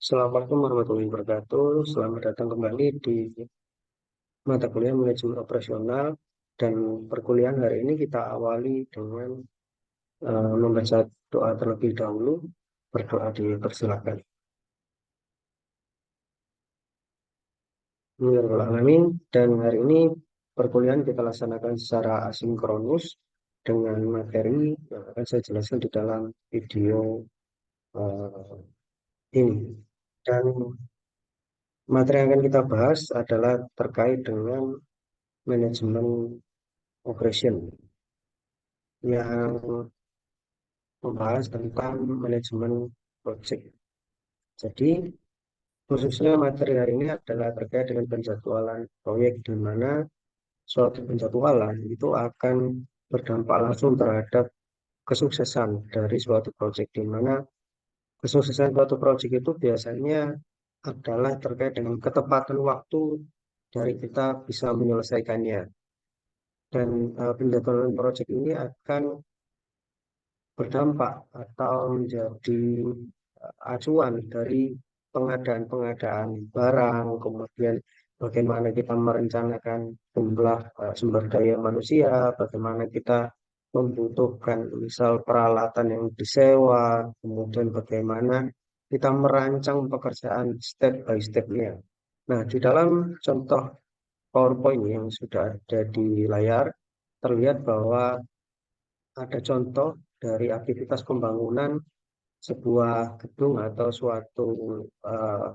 Assalamualaikum warahmatullahi wabarakatuh. Selamat datang kembali di mata kuliah manajemen operasional, dan perkuliahan hari ini kita awali dengan membaca doa terlebih dahulu. Berdoa dipersilakan. Bismillahirrahmanirrahim. Dan hari ini perkuliahan kita laksanakan secara asinkronus dengan materi yang akan saya jelaskan di dalam video ini. Dan materi yang akan kita bahas adalah terkait dengan manajemen operation, yang membahas tentang manajemen project. Jadi, khususnya materi hari ini adalah terkait dengan penjadwalan proyek, di mana suatu penjadwalan itu akan berdampak langsung terhadap kesuksesan dari suatu proyek, di mana kesuksesan suatu proyek itu biasanya adalah terkait dengan ketepatan waktu dari kita bisa menyelesaikannya. Dan penjadwalan proyek ini akan berdampak atau menjadi acuan dari pengadaan-pengadaan barang, kemudian bagaimana kita merencanakan jumlah sumber daya manusia, bagaimana kita membutuhkan misal peralatan yang disewa, kemudian bagaimana kita merancang pekerjaan step by step-nya. Nah, di dalam contoh PowerPoint yang sudah ada di layar, terlihat bahwa ada contoh dari aktivitas pembangunan sebuah gedung atau suatu eh,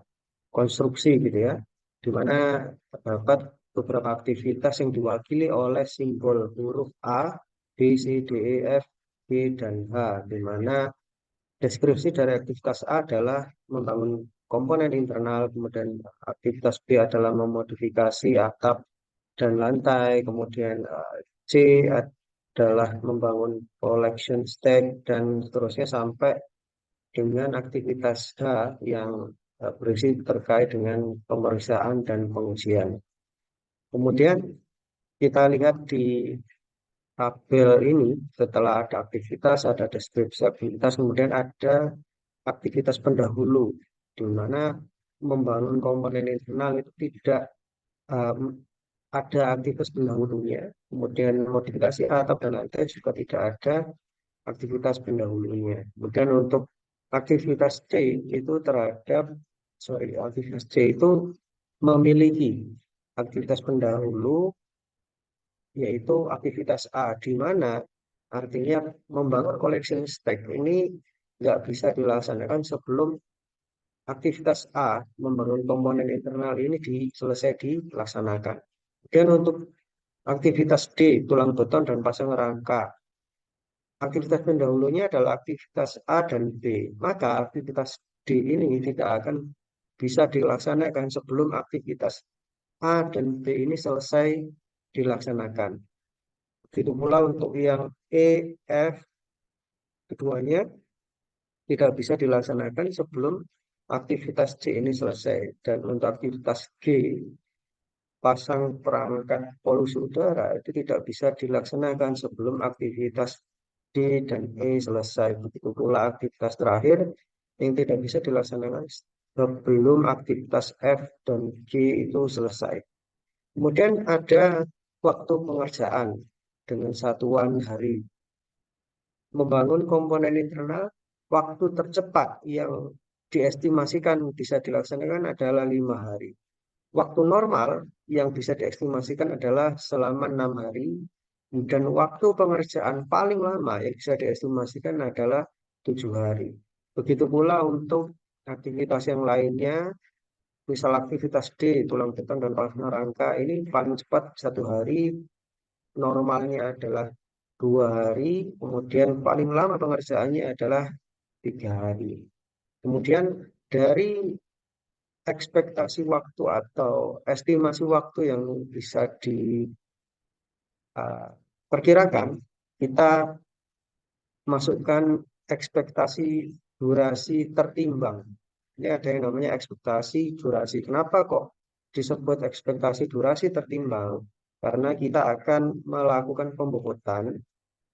konstruksi gitu ya, di mana terdapat beberapa aktivitas yang diwakili oleh simbol huruf A, B, C, D, E, F, G, dan H, di mana deskripsi dari aktivitas A adalah membangun komponen internal, kemudian aktivitas B adalah memodifikasi atap dan lantai, kemudian C adalah membangun collection stack, dan seterusnya sampai dengan aktivitas H yang berisi terkait dengan pemeriksaan dan pengujian. Kemudian kita lihat di tabel ini, setelah ada aktivitas, ada deskripsi aktivitas, kemudian ada aktivitas pendahulu, di mana membangun komponen internal itu tidak um, ada aktivitas pendahulunya. Kemudian modifikasi atap dan lantai juga tidak ada aktivitas pendahulunya. Kemudian untuk aktivitas C itu aktivitas C itu memiliki aktivitas pendahulu, yaitu aktivitas A, di mana artinya membangun collection stack ini nggak bisa dilaksanakan sebelum aktivitas A, membangun komponen internal ini selesai dilaksanakan. Dan untuk aktivitas D, tulang beton dan pasang rangka, aktivitas pendahulunya adalah aktivitas A dan B. Maka aktivitas D ini tidak akan bisa dilaksanakan sebelum aktivitas A dan B ini selesai dilaksanakan. Begitu pula untuk yang E, F, keduanya tidak bisa dilaksanakan sebelum aktivitas C ini selesai. Dan untuk aktivitas G, pasang perangkat polusi udara, itu tidak bisa dilaksanakan sebelum aktivitas D dan E selesai. Begitu pula aktivitas terakhir yang tidak bisa dilaksanakan sebelum aktivitas F dan G itu selesai. Kemudian ada waktu pengerjaan dengan satuan hari. Membangun komponen internal, waktu tercepat yang diestimasikan bisa dilaksanakan adalah 5 hari. Waktu normal yang bisa diestimasikan adalah selama 6 hari, dan waktu pengerjaan paling lama yang bisa diestimasikan adalah 7 hari. Begitu pula untuk aktivitas yang lainnya, misal aktivitas D, tulang beton dan pasang rangka, ini paling cepat 1 hari, normalnya adalah 2 hari, kemudian paling lama pengerjaannya adalah 3 hari. Kemudian dari ekspektasi waktu atau estimasi waktu yang bisa diperkirakan, kita masukkan ekspektasi durasi tertimbang. Ini ada yang namanya ekspektasi durasi. Kenapa kok disebut ekspektasi durasi tertimbang? Karena kita akan melakukan pembobotan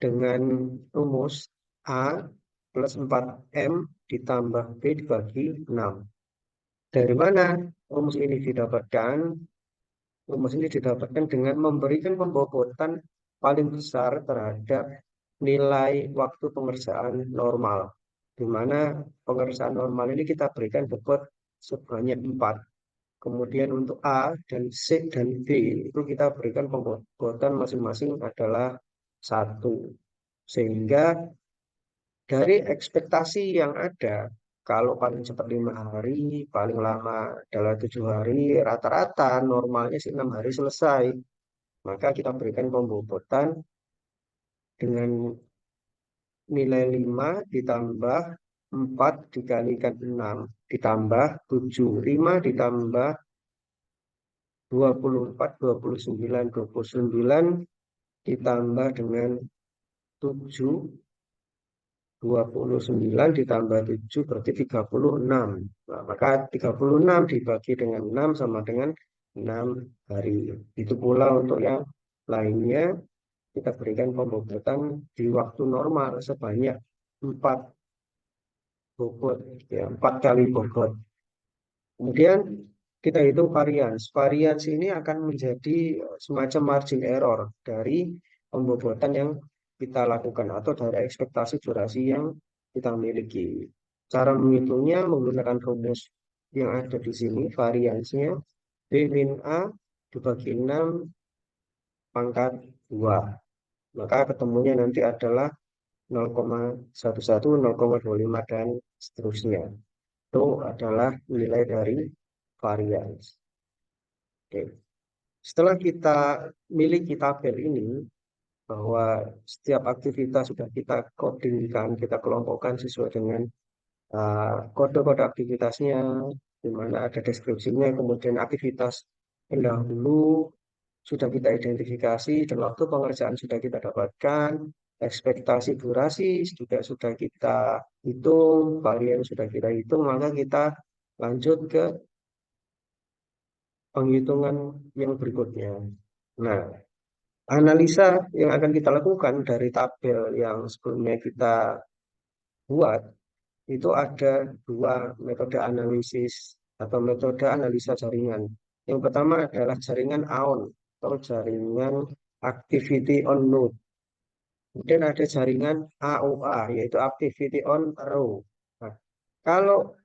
dengan rumus A plus 4M ditambah B dibagi 6. Dari mana rumus ini didapatkan? Rumus ini didapatkan dengan memberikan pembobotan paling besar terhadap nilai waktu pengerjaan normal. Di mana pengerjaan normal ini kita berikan bobot sebanyak 4. Kemudian untuk A dan C dan B itu kita berikan pembobotan masing-masing adalah 1. Sehingga dari ekspektasi yang ada, kalau paling cepat 5 hari, paling lama adalah 7 hari, rata-rata normalnya sih 6 hari selesai. Maka kita berikan pembobotan dengan nilai 5 ditambah 4 dikalikan 6 ditambah 7. 5 ditambah 24, 29, 29 ditambah dengan 7, 29 ditambah 7 berarti 36. Nah, maka 36 dibagi dengan 6 sama dengan 6 hari. Itu pula untuk yang lainnya, kita berikan pembobotan di waktu normal sebanyak 4 bobot, ya, 4 kali bobot. Kemudian kita hitung varians. Varians ini akan menjadi semacam margin error dari pembobotan yang kita lakukan atau dari ekspektasi durasi yang kita miliki. Cara menghitungnya menggunakan rumus yang ada di sini, variansnya B min A dibagi 6 pangkat 2. Maka ketemunya nanti adalah 0,11, 0,25, dan seterusnya. Itu adalah nilai dari varians. Oke. Setelah kita miliki tabel ini, bahwa setiap aktivitas sudah kita codingkan, kita kelompokkan sesuai dengan kode-kode aktivitasnya, di mana ada deskripsinya, kemudian aktivitas pendahulu sudah kita identifikasi, dan waktu pengerjaan sudah kita dapatkan, ekspektasi durasi juga sudah kita hitung, varian sudah kita hitung, maka kita lanjut ke penghitungan yang berikutnya. Nah, analisa yang akan kita lakukan dari tabel yang sebelumnya kita buat, itu ada dua metode analisis atau metode analisa jaringan. Yang pertama adalah jaringan AON atau jaringan Activity on Node. Kemudian ada jaringan AOA, yaitu Activity on Row. Nah, kalau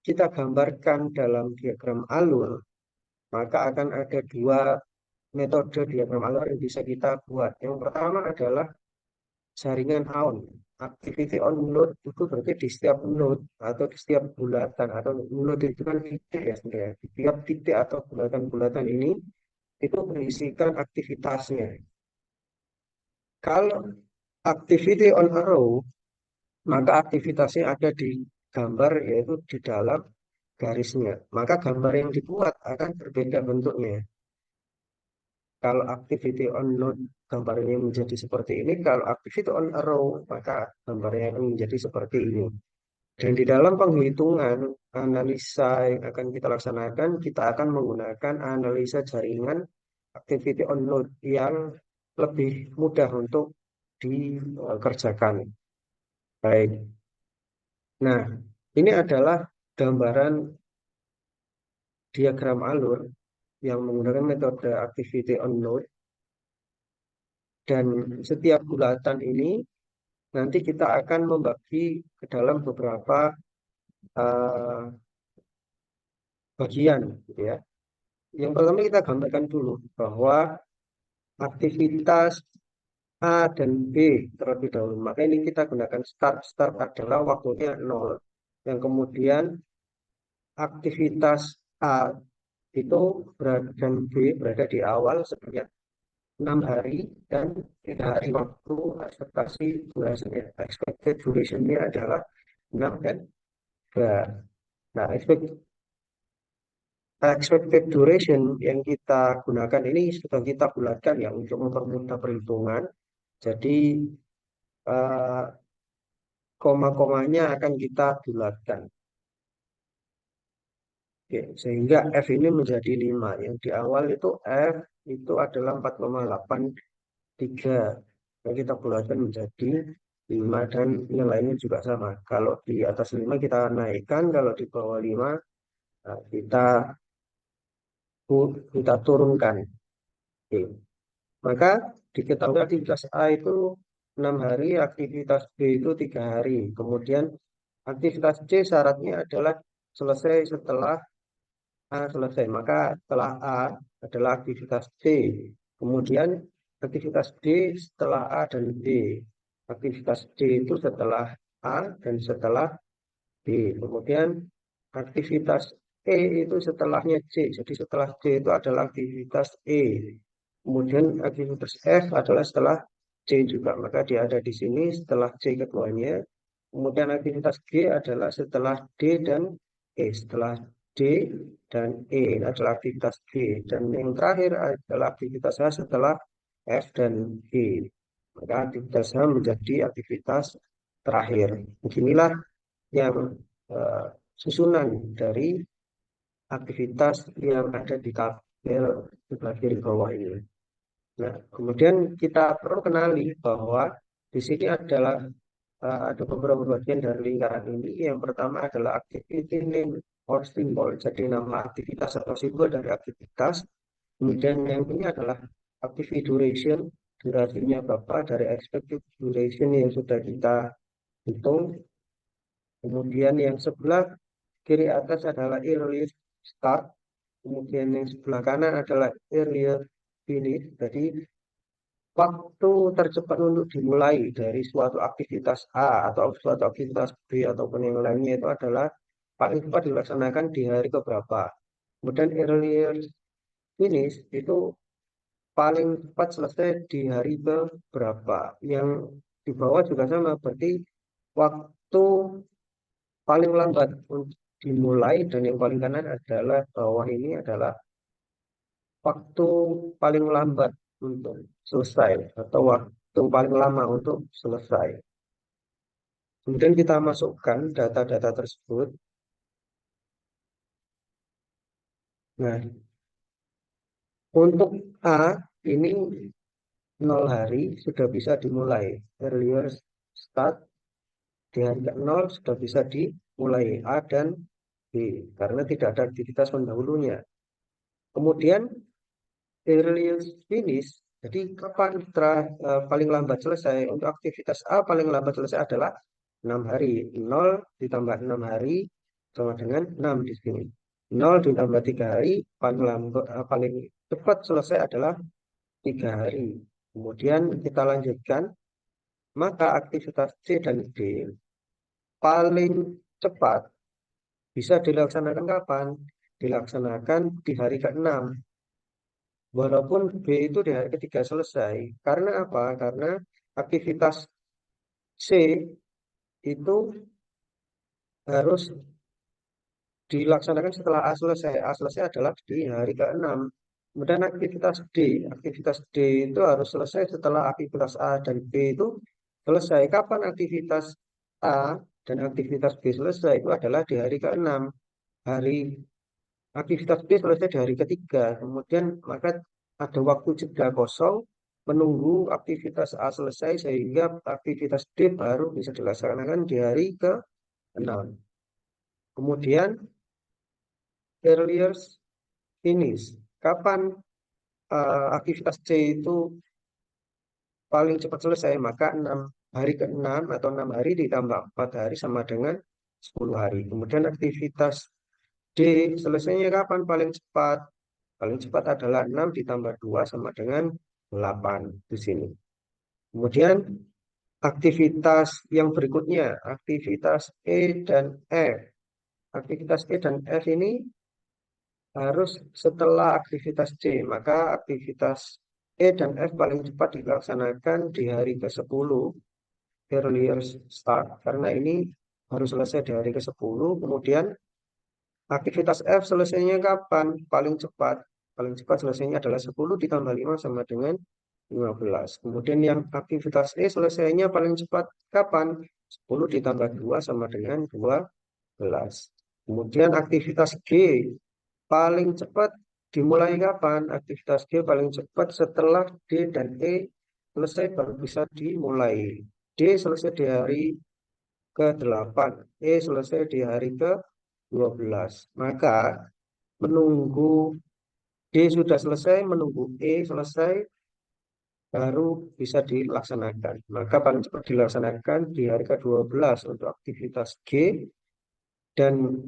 kita gambarkan dalam diagram alur, maka akan ada dua metode diagram alur yang bisa kita buat. Yang pertama adalah jaringan AON. Activity on node itu berarti di setiap node atau di setiap bulatan, atau node itu kan titik ya sebenarnya. Di tiap titik atau bulatan-bulatan ini itu berisikan aktivitasnya. Kalau activity on a row, maka aktivitasnya ada di gambar, yaitu di dalam garisnya. Maka gambar yang dibuat akan berbeda bentuknya. Kalau activity on node gambarnya menjadi seperti ini, kalau activity on arrow maka gambarnya akan menjadi seperti ini. Dan di dalam penghitungan analisa yang akan kita laksanakan, kita akan menggunakan analisa jaringan activity on node yang lebih mudah untuk dikerjakan. Baik. Nah, ini adalah gambaran diagram alur yang menggunakan metode activity on node, dan setiap bulatan ini nanti kita akan membagi ke dalam beberapa uh, bagian, gitu ya. Yang pertama kita gambarkan dulu bahwa aktivitas A dan B terlebih dahulu. Maka ini kita gunakan start. Start adalah waktunya 0. Yang kemudian aktivitas A itu dan B berada di awal sebanyak 6 hari, dan 3 hari waktu ekspektasi durasinya. Expected duration-nya adalah 6 dan 2. Nah, expected duration yang kita gunakan ini sudah kita bulatkan ya untuk mempermudah perhitungan. Jadi eh, koma-komanya akan kita bulatkan. Oke, sehingga F ini menjadi 5. Yang di awal itu F itu adalah 4,83. Yang kita bulatkan menjadi 5, dan yang lainnya juga sama. Kalau di atas 5 kita naikkan, kalau di bawah 5 Nah, kita turunkan. Oke. Maka diketahui aktivitas A itu 6 hari, aktivitas B itu 3 hari. Kemudian aktivitas C syaratnya adalah selesai setelah A selesai. Maka setelah A adalah aktivitas C. Kemudian aktivitas D setelah A dan B. Aktivitas D itu setelah A dan setelah B. Kemudian aktivitas E itu setelahnya C. Jadi setelah C itu adalah aktivitas E. Kemudian aktivitas F adalah setelah C juga. Maka dia ada di sini setelah C keduanya. Kemudian aktivitas G adalah setelah D dan E. Setelah D dan E ini adalah aktivitas G. Dan yang terakhir adalah aktivitas H setelah F dan G. Maka aktivitas H menjadi aktivitas terakhir. Beginilah yang eh, susunan dari aktivitas yang ada di tabel di bagian bawah ini. Nah, kemudian kita perlu kenali bahwa di sini adalah ada beberapa bagian dari lingkaran ini. Yang pertama adalah activity name or symbol, jadi nama aktivitas atau simbol dari aktivitas. Kemudian yang ini adalah activity duration, durasinya berapa dari expected duration yang sudah kita hitung. Kemudian yang sebelah kiri atas adalah earliest start. Kemudian yang sebelah kanan adalah earliest finish. Jadi waktu tercepat untuk dimulai dari suatu aktivitas A atau suatu aktivitas B ataupun yang lainnya itu adalah paling cepat dilaksanakan di hari keberapa. Kemudian earliest finish itu paling cepat selesai di hari keberapa. Yang di bawah juga sama, berarti waktu paling lambat untuk dimulai, dan yang paling kanan adalah bawah ini adalah waktu paling lambat untuk selesai atau waktu paling lama untuk selesai. Kemudian kita masukkan data-data tersebut. Nah, untuk A ini 0 hari sudah bisa dimulai. Earlier start di hari ke-0 sudah bisa dimulai A dan B karena tidak ada aktivitas pendahulunya. Kemudian earliest finish, jadi kapan paling lambat selesai untuk aktivitas A, paling lambat selesai adalah 6 hari. 0 ditambah 6 hari sama dengan 6 di sini. 0 ditambah 3 hari, paling cepat selesai adalah 3 hari. Kemudian kita lanjutkan, maka aktivitas C dan D paling cepat bisa dilaksanakan kapan? Dilaksanakan di hari ke-6. Walaupun B itu di hari ketiga selesai. Karena apa? Karena aktivitas C itu harus dilaksanakan setelah A selesai. A selesai adalah di hari ke-6. Kemudian aktivitas D. Aktivitas D itu harus selesai setelah aktivitas A dan B itu selesai. Kapan aktivitas A dan aktivitas B selesai? Itu adalah di hari ke-6. Hari aktivitas B selesai di hari ketiga. Kemudian maka ada waktu jeda kosong menunggu aktivitas A selesai sehingga aktivitas D baru bisa dilaksanakan di hari ke-6. Kemudian earlier finish. Kapan aktivitas C itu paling cepat selesai? Maka 6 hari ke-6 atau 6 hari ditambah 4 hari sama dengan 10 hari. Kemudian aktivitas D selesainya kapan paling cepat? Paling cepat adalah 6 ditambah 2 sama dengan 8 di sini. Kemudian aktivitas yang berikutnya, aktivitas E dan F. Aktivitas E dan F ini harus setelah aktivitas C, maka aktivitas E dan F paling cepat dilaksanakan di hari ke-10, earlier start, karena ini harus selesai di hari ke-10. Kemudian aktivitas F selesainya kapan? Paling cepat. Paling cepat selesainya adalah 10 ditambah 5 sama dengan 15. Kemudian yang aktivitas E selesainya paling cepat kapan? 10 ditambah 2 sama dengan 12. Kemudian aktivitas G paling cepat dimulai kapan? Aktivitas G paling cepat setelah D dan E selesai baru bisa dimulai. D selesai di hari ke-8, E selesai di hari ke 12. Maka menunggu D sudah selesai, menunggu E selesai, baru bisa dilaksanakan. Maka paling cepat dilaksanakan di hari ke-12 untuk aktivitas G, dan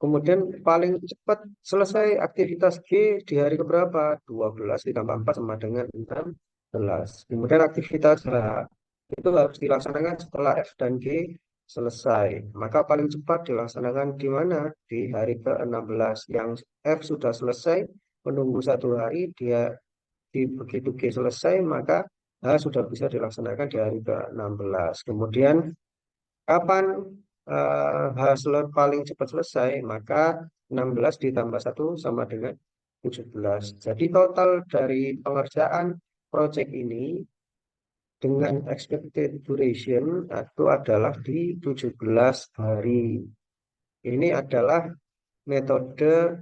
kemudian paling cepat selesai aktivitas G di hari keberapa? 12 ditambah 4 sama dengan 16. Kemudian aktivitas H itu harus dilaksanakan setelah F dan G selesai. Maka paling cepat dilaksanakan di mana? Di hari ke-16. Yang F sudah selesai, menunggu 1 hari, dia begitu G selesai, maka H sudah bisa dilaksanakan di hari ke-16. Kemudian kapan paling cepat selesai? Maka 16 ditambah 1 sama dengan 17. Jadi total dari pengerjaan proyek ini dengan expected duration itu adalah di 17 hari. Ini adalah metode,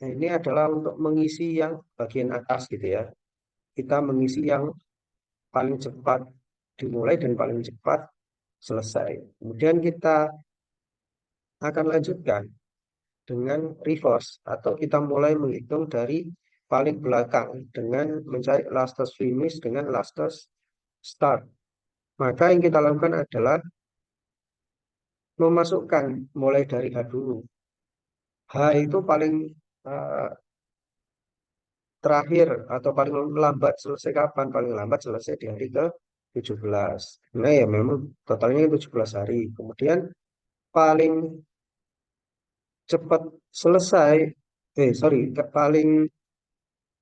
ini adalah untuk mengisi yang bagian atas gitu ya. Kita mengisi yang paling cepat dimulai dan paling cepat selesai. Kemudian kita akan lanjutkan dengan reverse, atau kita mulai menghitung dari paling belakang dengan mencari latest finish dengan latest start. Maka yang kita lakukan adalah memasukkan mulai dari H dulu. H itu paling eh, terakhir atau paling lambat selesai kapan? Paling lambat selesai di hari ke-17. Nah ya memang totalnya 17 hari. Kemudian paling cepat selesai, paling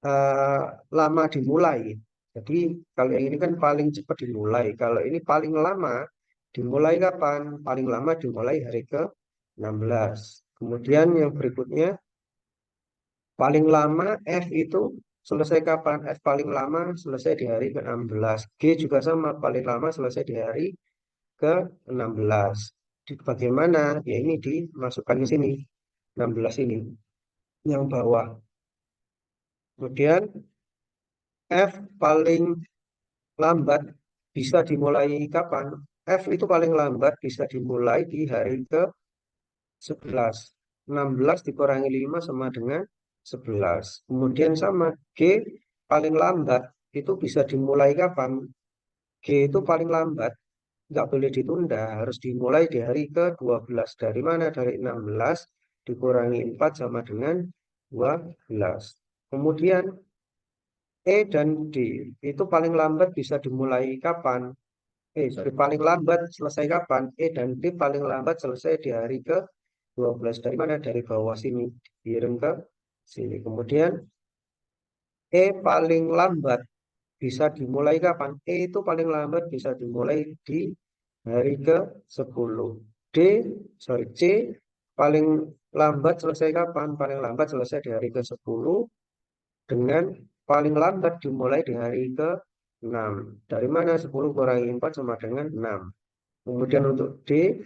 eh, lama dimulai. Jadi kalau yang ini kan paling cepat dimulai. Kalau ini paling lama dimulai kapan? Paling lama dimulai hari ke-16. Kemudian yang berikutnya paling lama F itu selesai kapan? F paling lama selesai di hari ke-16. G juga sama, paling lama selesai di hari ke-16. Bagaimana? Ya ini dimasukkan di sini. 16 ini yang bawah. Kemudian F paling lambat bisa dimulai kapan? F itu paling lambat bisa dimulai di hari ke-11. 16 dikurangi 5 sama dengan 11. Kemudian sama G paling lambat itu bisa dimulai kapan? G itu paling lambat, nggak boleh ditunda, harus dimulai di hari ke-12. Dari mana? Dari 16 dikurangi 4 sama dengan 12. Kemudian E dan D itu paling lambat bisa dimulai kapan? Paling lambat selesai kapan? E dan D paling lambat selesai di hari ke-12. Dari mana? Dari bawah sini. Kirim ke sini. Kemudian E paling lambat bisa dimulai kapan? E itu paling lambat bisa dimulai di hari ke-10. C paling lambat selesai kapan? Paling lambat selesai di hari ke-10, dengan paling lambat dimulai di hari ke-6. Dari mana? 10 kurangi 4 sama dengan 6. Kemudian untuk D,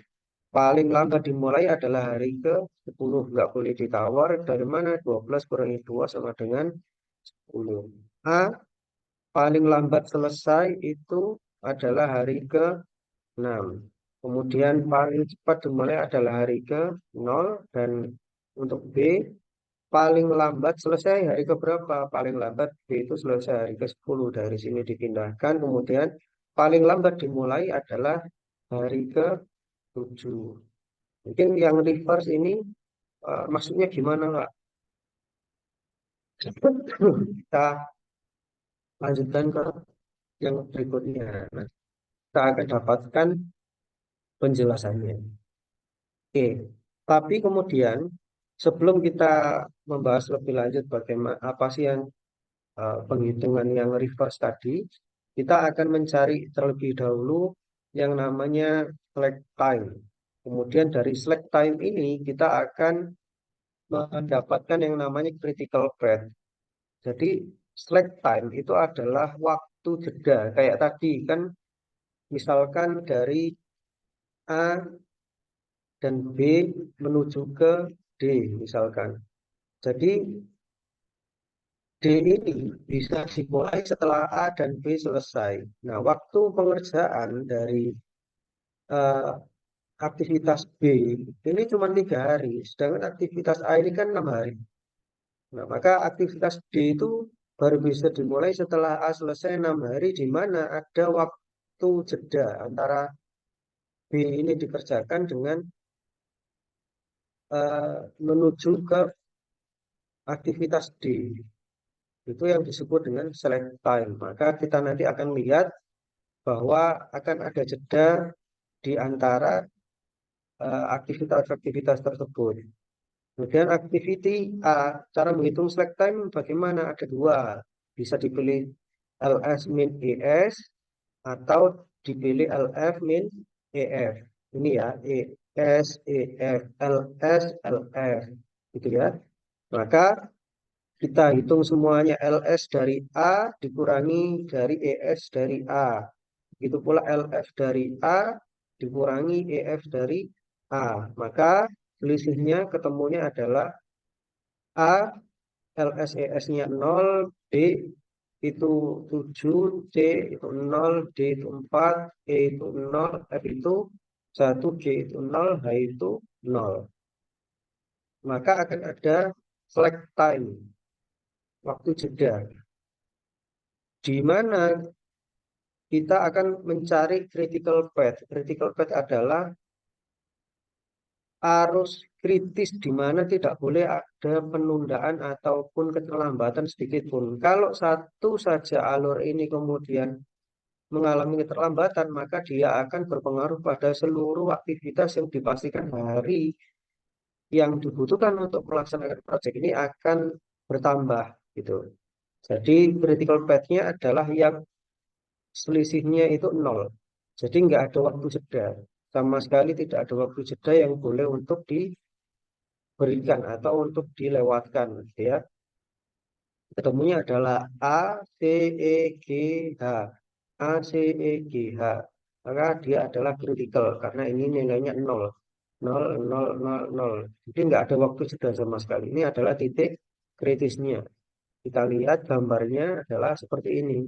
paling lambat dimulai adalah hari ke-10. Nggak boleh ditawar. Dari mana? 12 kurangi 2 sama dengan 10. A, paling lambat selesai itu adalah hari ke-6. Kemudian paling cepat dimulai adalah hari ke-0. Dan untuk B, paling lambat selesai hari ke berapa? Paling lambat itu selesai hari ke-10. Dari sini dipindahkan. Kemudian paling lambat dimulai adalah hari ke-7. Mungkin yang reverse ini maksudnya gimana, Pak? Kita lanjutkan ke yang berikutnya. Nah, kita akan dapatkan penjelasannya. Oke, tapi kemudian sebelum kita membahas lebih lanjut bagaimana apa sih yang penghitungan yang reverse tadi, kita akan mencari terlebih dahulu yang namanya slack time. Kemudian dari slack time ini kita akan mendapatkan yang namanya critical path. Jadi slack time itu adalah waktu jeda. Kayak tadi kan misalkan dari A dan B menuju ke D misalkan. Jadi D ini bisa dimulai setelah A dan B selesai. Nah, waktu pengerjaan dari aktivitas B ini cuma 3 hari, sedangkan aktivitas A ini kan 6 hari. Nah, maka aktivitas D itu baru bisa dimulai setelah A selesai 6 hari, di mana ada waktu jeda antara B ini dikerjakan dengan menuju ke aktivitas D. Itu yang disebut dengan select time. Maka kita nanti akan lihat bahwa akan ada jeda di antara aktivitas-aktivitas tersebut. Kemudian activity A, cara menghitung slack time bagaimana? Ada dua, bisa dipilih ls min es atau dipilih lf min ef. Ini ya, es, ef, ls, lf, gitu ya. Maka kita hitung semuanya, ls dari A dikurangi dari es dari A. Begitu pula lf dari A dikurangi ef dari A. Maka selisihnya ketemunya adalah A, LSES-nya 0, D itu 7, C itu 0, D itu 4, E itu 0, F itu 1, G itu 0, H itu 0. Maka akan ada slack time, waktu jeda, di mana kita akan mencari critical path. Critical path adalah arus kritis di mana tidak boleh ada penundaan ataupun keterlambatan sedikit pun. Kalau satu saja alur ini kemudian mengalami keterlambatan, maka dia akan berpengaruh pada seluruh aktivitas yang dipastikan hari yang dibutuhkan untuk melaksanakan proyek ini akan bertambah gitu. Jadi critical path-nya adalah yang selisihnya itu 0. Jadi nggak ada waktu jeda. Sama sekali tidak ada waktu jeda yang boleh untuk diberikan atau untuk dilewatkan, gitu ya. Ketemunya adalah A, C, E, G, H. A, C, E, G, H. Maka dia adalah critical karena ini nilainya 0. 0, 0, 0, 0. Jadi nggak ada waktu jeda sama sekali. Ini adalah titik kritisnya. Kita lihat gambarnya adalah seperti ini.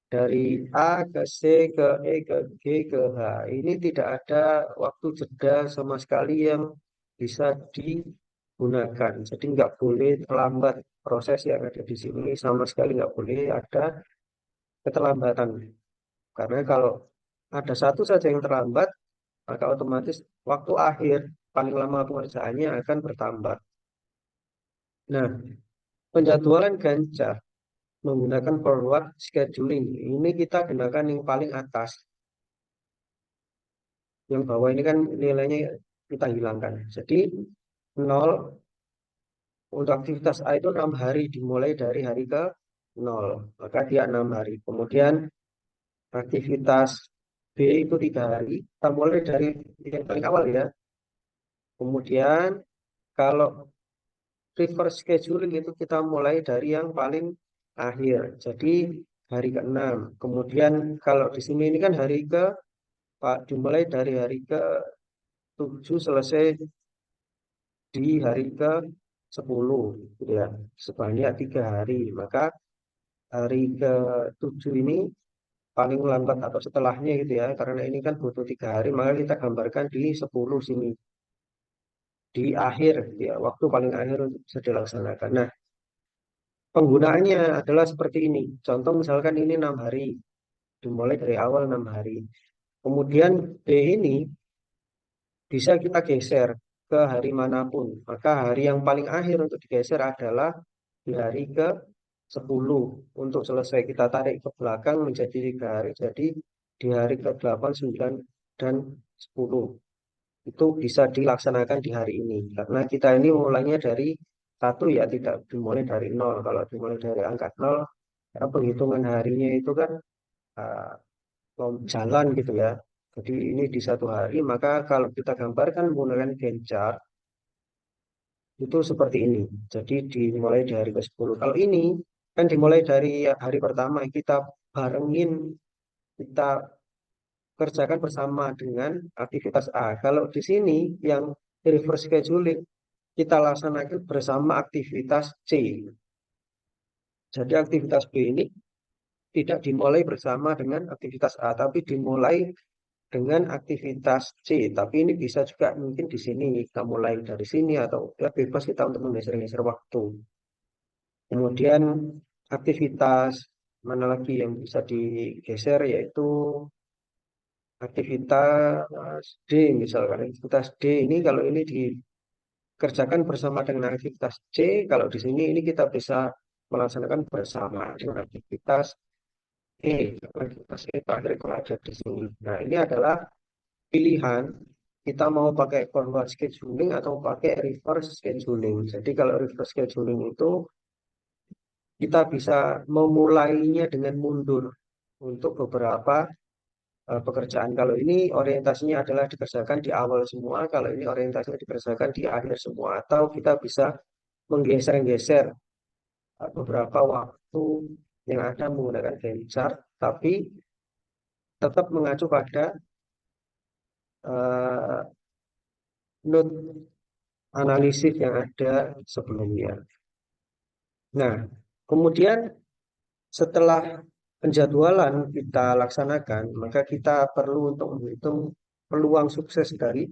Dari A ke C ke E ke G ke H. Ini tidak ada waktu jeda sama sekali yang bisa digunakan. Jadi nggak boleh terlambat proses yang ada di sini, sama sekali nggak boleh ada keterlambatan. Karena kalau ada satu saja yang terlambat, maka otomatis waktu akhir paling lama pengerjaannya akan bertambah. Nah, penjadwalan Gantt menggunakan forward scheduling. Ini kita gunakan yang paling atas. Yang bawah ini kan nilainya kita hilangkan. Jadi 0 untuk aktivitas A itu 6 hari dimulai dari hari ke 0. Maka dia 6 hari. Kemudian aktivitas B itu 3 hari. Kita mulai dari yang paling awal ya. Kemudian kalau reverse scheduling itu kita mulai dari yang paling akhir. Jadi hari ke-6. Kemudian kalau di sini ini kan hari ke Pak dimulai dari hari ke-7 selesai di hari ke-10 gitu ya. Sebanyak 3 hari. Maka hari ke-7 ini paling lambat atau setelahnya gitu ya. Karena ini kan butuh 3 hari, maka kita gambarkan di 10 sini. Di akhir ya, waktu paling akhir untuk bisa dilaksanakan. Nah, penggunaannya adalah seperti ini. Contoh misalkan ini 6 hari, dimulai dari awal 6 hari. Kemudian D ini bisa kita geser ke hari manapun. Maka hari yang paling akhir untuk digeser adalah di hari ke-10. Untuk selesai kita tarik ke belakang menjadi 3 hari. Jadi di hari ke-8, 9, dan 10. Itu bisa dilaksanakan di hari ini. Karena kita ini mulainya dari satu ya, tidak dimulai dari nol. Kalau dimulai dari angka nol, ya penghitungan harinya itu kan uh, jalan gitu ya. Jadi ini di satu hari, maka kalau kita gambarkan menggunakan Gantt chart, itu seperti ini. Jadi dimulai dari hari ke-10. Kalau ini kan dimulai dari hari pertama, kita barengin, kita kerjakan bersama dengan aktivitas A. Kalau di sini yang reverse scheduling, kita laksanakan bersama aktivitas C. Jadi aktivitas B ini tidak dimulai bersama dengan aktivitas A, tapi dimulai dengan aktivitas C. Tapi ini bisa juga mungkin di sini kita mulai dari sini atau ya bebas kita untuk menggeser-geser waktu. Kemudian aktivitas mana lagi yang bisa digeser yaitu aktivitas D misalkan. Aktivitas D ini kalau ini dikerjakan bersama dengan aktivitas C, kalau di sini ini kita bisa melaksanakan bersama dengan aktivitas E. Aktivitas E terakhir kalau ada di sini. Nah, ini adalah pilihan kita mau pakai forward scheduling atau pakai reverse scheduling. Jadi kalau reverse scheduling itu kita bisa memulainya dengan mundur untuk beberapa pekerjaan. Kalau ini orientasinya adalah dikerjakan di awal semua, kalau ini orientasinya dikerjakan di akhir semua. Atau kita bisa menggeser-geser beberapa waktu yang ada menggunakan Gantt chart, tapi tetap mengacu pada uh, node analisis yang ada sebelumnya. Nah, kemudian setelah penjadwalan kita laksanakan, maka kita perlu untuk menghitung peluang sukses dari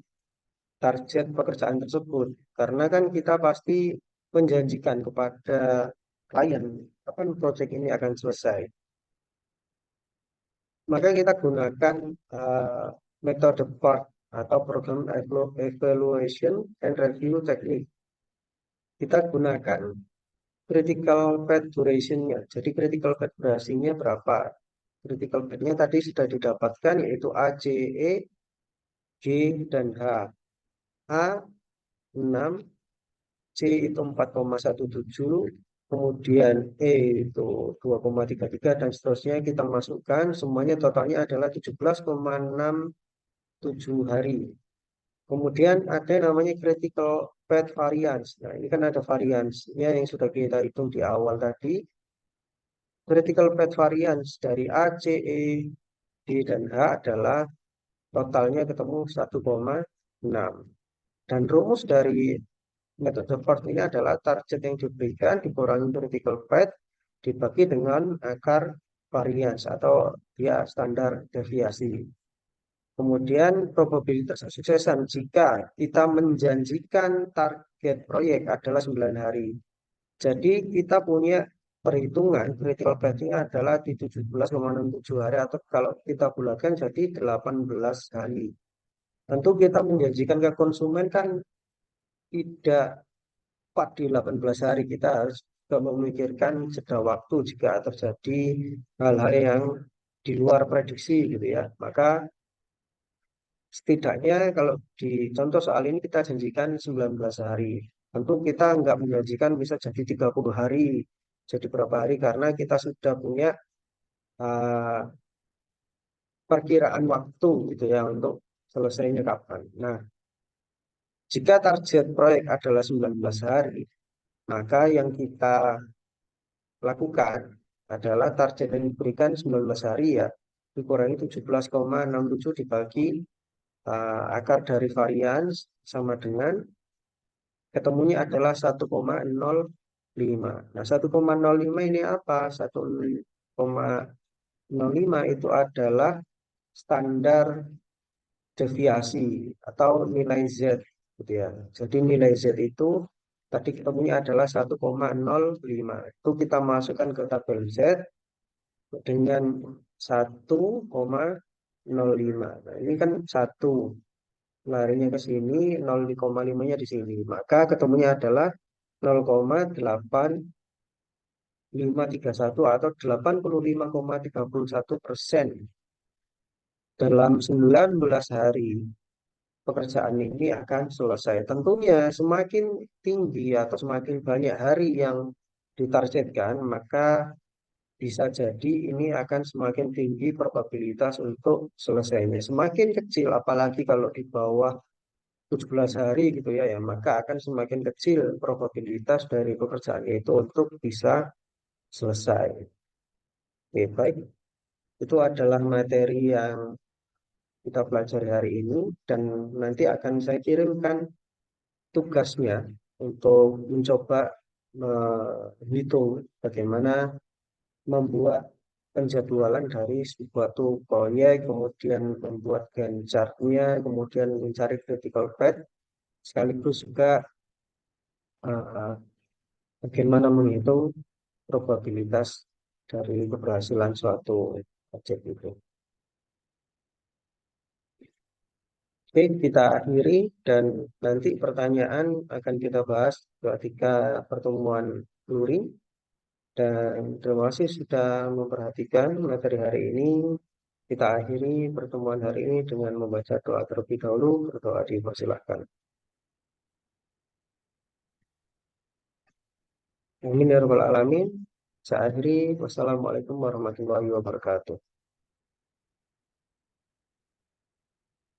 target pekerjaan tersebut. Karena kan kita pasti menjanjikan kepada klien kapan proyek ini akan selesai. Maka kita gunakan uh, metode PART atau program evaluation and review technique. Kita gunakan critical path duration-nya. Jadi critical path duration-nya berapa? Critical path-nya tadi sudah didapatkan yaitu A, C, E, G, dan H. A 6, C itu 4,17, kemudian E itu 2,33 dan seterusnya kita masukkan semuanya totalnya adalah 17,67 hari. Kemudian ada yang namanya critical path variance. Nah, ini kan ada variance-nya yang sudah kita hitung di awal tadi. Critical path variance dari A, C, E, D, dan H adalah totalnya ketemu 1,6. Dan rumus dari metode PART ini adalah target yang diberikan dikurangi critical path dibagi dengan akar variance atau dia standar deviasi. Kemudian probabilitas kesuksesan jika kita menjanjikan target proyek adalah 9 hari. Jadi kita punya perhitungan critical path-nya adalah di 17,67 hari atau kalau kita bulatkan jadi 18 hari. Tentu kita menjanjikan ke konsumen kan tidak tepat di 18 hari. Kita harus juga memikirkan jeda waktu jika terjadi hal-hal yang di luar prediksi gitu ya. Maka setidaknya kalau di contoh soal ini kita janjikan 19 hari. Tentu kita nggak menjanjikan bisa jadi 30 hari. Jadi berapa hari karena kita sudah punya uh, perkiraan waktu gitu ya untuk selesainya kapan. Nah, jika target proyek adalah 19 hari, maka yang kita lakukan adalah target yang diberikan 19 hari ya, dikurangi 17,67 dibagi akar dari varians sama dengan ketemunya adalah 1,05. Nah, 1,05 ini apa? 1,05 itu adalah standar deviasi atau nilai Z gitu ya. Jadi nilai Z itu tadi ketemunya adalah 1,05. Itu kita masukkan ke tabel Z dengan 1,05. Nah, ini kan 1 larinya ke sini, 0,5-nya di sini. Maka ketemunya adalah 0,8531 atau 85,31% dalam 19 hari pekerjaan ini akan selesai. Tentunya semakin tinggi atau semakin banyak hari yang ditargetkan, maka bisa jadi ini akan semakin tinggi probabilitas untuk selesainya. Semakin kecil, apalagi kalau di bawah 17 hari gitu ya, maka akan semakin kecil probabilitas dari pekerjaan itu untuk bisa selesai. Oke, baik. Itu adalah materi yang kita pelajari hari ini dan nanti akan saya kirimkan tugasnya untuk mencoba menghitung bagaimana membuat penjadwalan dari suatu proyek, kemudian membuat Gantt chart-nya, kemudian mencari critical path, sekaligus juga eh, bagaimana menghitung probabilitas dari keberhasilan suatu proyek itu. Oke, kita akhiri dan nanti pertanyaan akan kita bahas ketika pertemuan luring. Dan terima kasih sudah memperhatikan materi hari ini. Kita akhiri pertemuan hari ini dengan membaca doa terlebih dahulu. Berdoa dipersilahkan. Amin ya rabbal alamin. Saya akhiri. Wassalamualaikum warahmatullahi wabarakatuh.